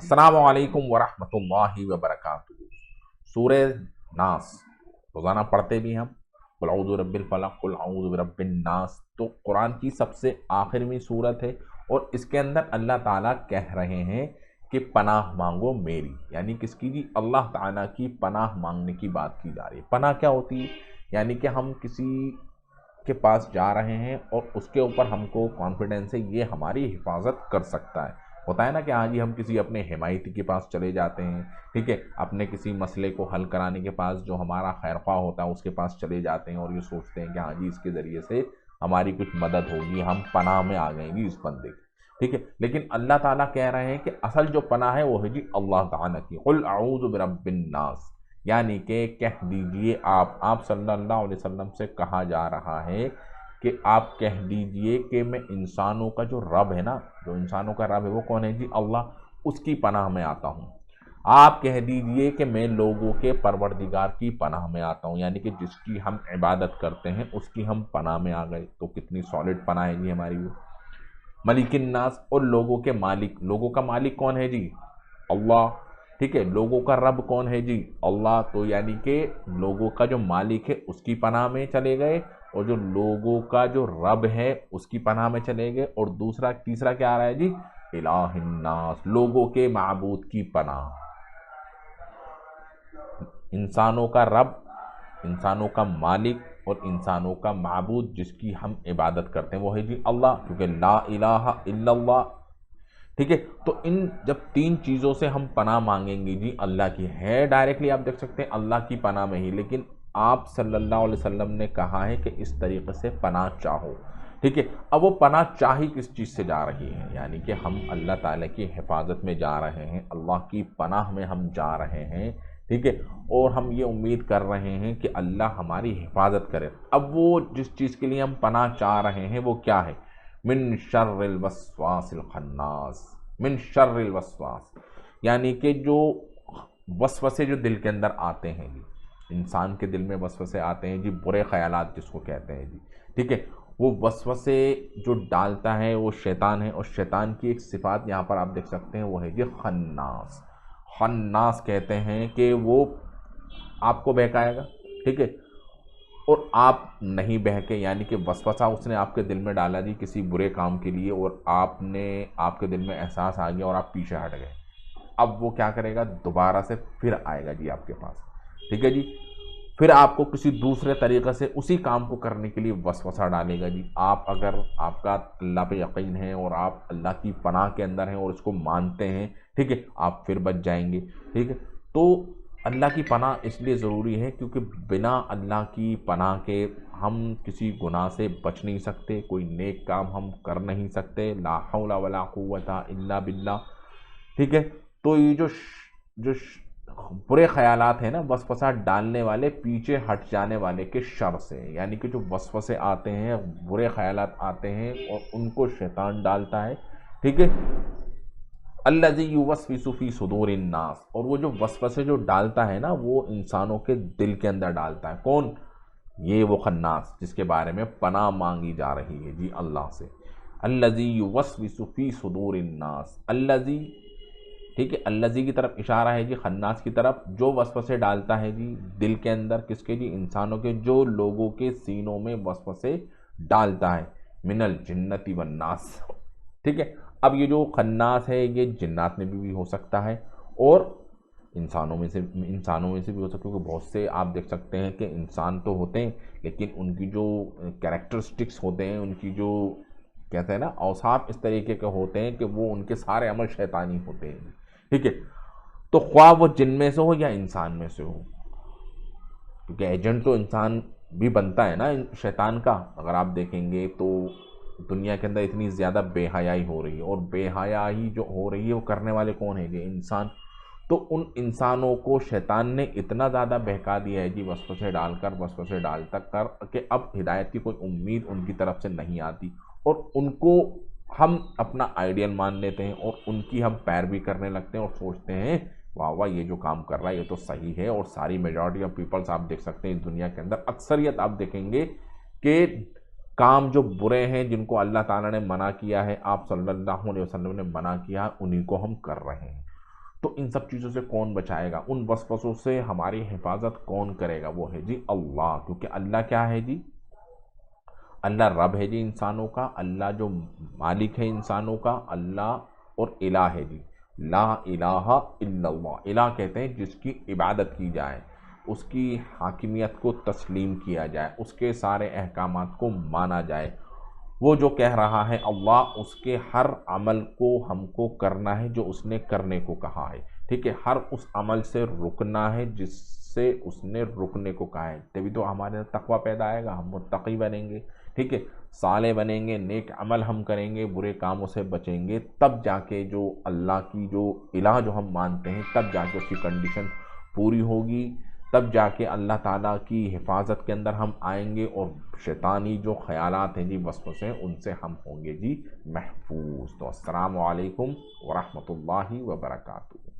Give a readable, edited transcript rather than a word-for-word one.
अस्सलामु अलैकुम वरहमतुल्लाहि वबरकातुहू। सूरह नास रोज़ाना पढ़ते भी हम। कुल औज़ु बिरब्बिल फलक, कुल औज़ु बिरब्बिन नास। तो कुरान की सबसे आखिरवीं सूरत है और इसके अंदर अल्लाह ताला कह रहे हैं कि पनाह मांगो मेरी, यानी किसकी जी? अल्लाह ताला की पनाह मांगने की बात की जा रही है। पनाह क्या होती है? यानी कि हम किसी के पास जा रहे हैं और उसके ऊपर हमको कॉन्फिडेंस है ये हमारी हिफाजत कर सकता है। होता है ना कि हाँ जी, हम किसी अपने हिमायती के पास चले जाते हैं, ठीक है, अपने किसी मसले को हल कराने के पास, जो हमारा खैरख्वाह होता है उसके पास चले जाते हैं और ये सोचते हैं कि हाँ जी इसके ज़रिए से हमारी कुछ मदद होगी, हम पनाह में आ गए जी इस बंदे की, ठीक है। लेकिन अल्लाह ताला कह रहे हैं कि असल जो पनाह है वो है जी अल्लाह ताला की। कुल अऊज़ु बिरब्बिन नास, यानी कि कह दीजिए आप सल्लल्लाहु अलैहि वसल्लम से कहा जा रहा है कि आप कह दीजिए कि मैं इंसानों का जो रब है ना, जो इंसानों का रब है वो कौन है जी? अल्लाह, उसकी पनाह में आता हूँ। आप कह दीजिए कि मैं लोगों के परवरदिगार की पनाह में आता हूँ, यानी कि जिसकी हम इबादत करते हैं उसकी हम पनाह में आ गए। तो कितनी सॉलिड पनाह है जी हमारी वो। मलिकिन नास, और लोगों के मालिक। लोगों का मालिक कौन है जी? अल्लाह, ठीक है। लोगों का रब कौन है जी? अल्लाह। तो यानी कि लोगों का जो मालिक है उसकी पनाह में चले गए, और जो लोगों का जो रब है उसकी पनाह में चले गए। और दूसरा तीसरा क्या आ रहा है जी? इलाहिन्नास, लोगों के माबूद की पनाह। इंसानों का रब, इंसानों का मालिक और इंसानों का माबूद जिसकी हम इबादत करते हैं वो है जी अल्लाह, क्योंकि ला इलाहा इल्लल्लाह, ठीक है। तो इन जब तीन चीज़ों से हम पनाह मांगेंगे जी अल्लाह की, है डायरेक्टली आप देख सकते हैं अल्लाह की पनाह में ही, लेकिन आप सल्लल्लाहु अलैहि वसल्लम ने कहा है कि इस तरीके से पनाह चाहो, ठीक है। अब वो पनाह चाही किस चीज़ से जा रही है? यानी कि हम अल्लाह ताला की हिफाजत में जा रहे हैं, अल्लाह की पनाह में हम जा रहे हैं, ठीक है। और हम ये उम्मीद कर रहे हैं कि अल्लाह हमारी हिफाजत करे। अब वो जिस चीज़ के लिए हम पनाह चाह रहे हैं वो क्या है? मिन शर्रिल वस्वासिल खन्नास। मिन शर्रिल वस्वास, यानी कि जो वसवसे जो दिल के अंदर आते हैं जी, इंसान के दिल में वसवसे आते हैं जी, बुरे ख्यालात जिसको कहते हैं जी, ठीक है। वो वसवसे जो डालता है वो शैतान है, और शैतान की एक सिफात यहाँ पर आप देख सकते हैं वो है जी खन्नास। खन्नास कहते हैं कि वो आपको बहकाएगा, ठीक है, और आप नहीं बहके, यानी कि वसवसा उसने आपके दिल में डाला जी किसी बुरे काम के लिए, और आपके दिल में एहसास आ गया और आप पीछे हट गए। अब वो क्या करेगा? दोबारा से फिर आएगा जी आपके पास, ठीक है जी। फिर आपको किसी दूसरे तरीके से उसी काम को करने के लिए वसवसा डालेगा जी। आप अगर आपका अल्लाह पे यकीन है और आप अल्लाह की पनाह के अंदर हैं और इसको मानते हैं, ठीक है, आप फिर बच जाएंगे, ठीक है। तो अल्लाह की पनाह इसलिए ज़रूरी है क्योंकि बिना अल्लाह की पनाह के हम किसी गुनाह से बच नहीं सकते, कोई नेक काम हम कर नहीं सकते। ला हौला वला कुव्वता इल्ला बिल्लाह, ठीक है। तो ये बुरे ख्यालात हैं ना, वसवसा डालने वाले, पीछे हट जाने वाले के शर से, यानी कि जो वसवसे आते हैं, बुरे ख्यालात आते हैं और उनको शैतान डालता है, ठीक है। अल्लज़ी युवस्विसु फी सुदूरिन नास, और वो जो वसवसे जो डालता है ना वो इंसानों के दिल के अंदर डालता है। कौन? ये वो खन्नास जिसके बारे में पनाह मांगी जा रही है जी अल्लाह से। अल्लज़ी युवस्विसु फी सुदूरिन नास, अल्लज़ी, ठीक है, अल्लज़ी की तरफ इशारा है जी, खन्नास की तरफ, जो वसवसे डालता है जी दिल के अंदर, किसके जी? इंसानों के, जो लोगों के सीनों में वसवसे डालता है। मिनल जिन्नति वन्नास, ठीक है। अब ये जो खन्नास है ये जिन्नात में भी हो सकता है और इंसानों में से भी हो सकता है, क्योंकि बहुत से आप देख सकते हैं कि इंसान तो होते हैं लेकिन उनकी जो कैरेक्टरिस्टिक्स होते हैं, उनकी जो कहते हैं ना औसाफ इस तरीके के होते हैं कि वो उनके सारे अमल शैतानी होते हैं, ठीक है। तो ख्वाह वो जिन में से हो या इंसान में से हो, क्योंकि एजेंट तो इंसान भी बनता है ना शैतान का। अगर आप देखेंगे तो दुनिया के अंदर इतनी ज़्यादा बेहयाई हो रही है, और बेहयाई जो हो रही है वो करने वाले कौन है? ये इंसान। तो उन इंसानों को शैतान ने इतना ज़्यादा बहका दिया है जी, वसवसे डालकर, वसवसे डाल तक कर, कि अब हिदायत की कोई उम्मीद उनकी तरफ से नहीं आती, और उनको हम अपना आइडियल मान लेते हैं और उनकी हम पैरवी करने लगते हैं और सोचते हैं वाह वाह ये जो काम कर रहा है ये तो सही है। और सारी मेजॉरिटी ऑफ पीपल्स आप देख सकते हैं इस दुनिया के अंदर, अक्सरियत आप देखेंगे कि काम जो बुरे हैं, जिनको अल्लाह ताला ने मना किया है, आप सल्लल्लाहु अलैहि वसल्लम ने मना किया, उन्हीं को हम कर रहे हैं। تو ان سب چیزوں سے کون بچائے گا؟ ان وسوسوں سے ہماری حفاظت کون کرے گا؟ وہ ہے جی اللہ، کیونکہ اللہ کیا ہے جی؟ اللہ رب ہے جی انسانوں کا، اللہ جو مالک ہے انسانوں کا، اللہ اور الہ ہے جی، لا الہ الا اللہ۔ الہ کہتے ہیں جس کی عبادت کی جائے، اس کی حاکمیت کو تسلیم کیا جائے، اس کے سارے احکامات کو مانا جائے۔ وہ جو کہہ رہا ہے اللہ، اس کے ہر عمل کو ہم کو کرنا ہے جو اس نے کرنے کو کہا ہے، ٹھیک ہے؟ ہر اس عمل سے رکنا ہے جس سے اس نے رکنے کو کہا ہے، تبھی تو ہمارے اندر تقویٰ پیدا آئے گا، ہم متقی بنیں گے، ٹھیک ہے؟ صالح بنیں گے، نیک عمل ہم کریں گے، برے کاموں سے بچیں گے، تب جا کے جو اللہ کی جو الہ جو ہم مانتے ہیں، تب جا کے اس کی کنڈیشن پوری ہوگی، تب جا کے اللہ تعالیٰ کی حفاظت کے اندر ہم آئیں گے، اور شیطانی جو خیالات ہیں جی، وسوسے ہیں، ان سے ہم ہوں گے جی محفوظ۔ تو السلام علیکم ورحمۃ اللہ وبرکاتہ۔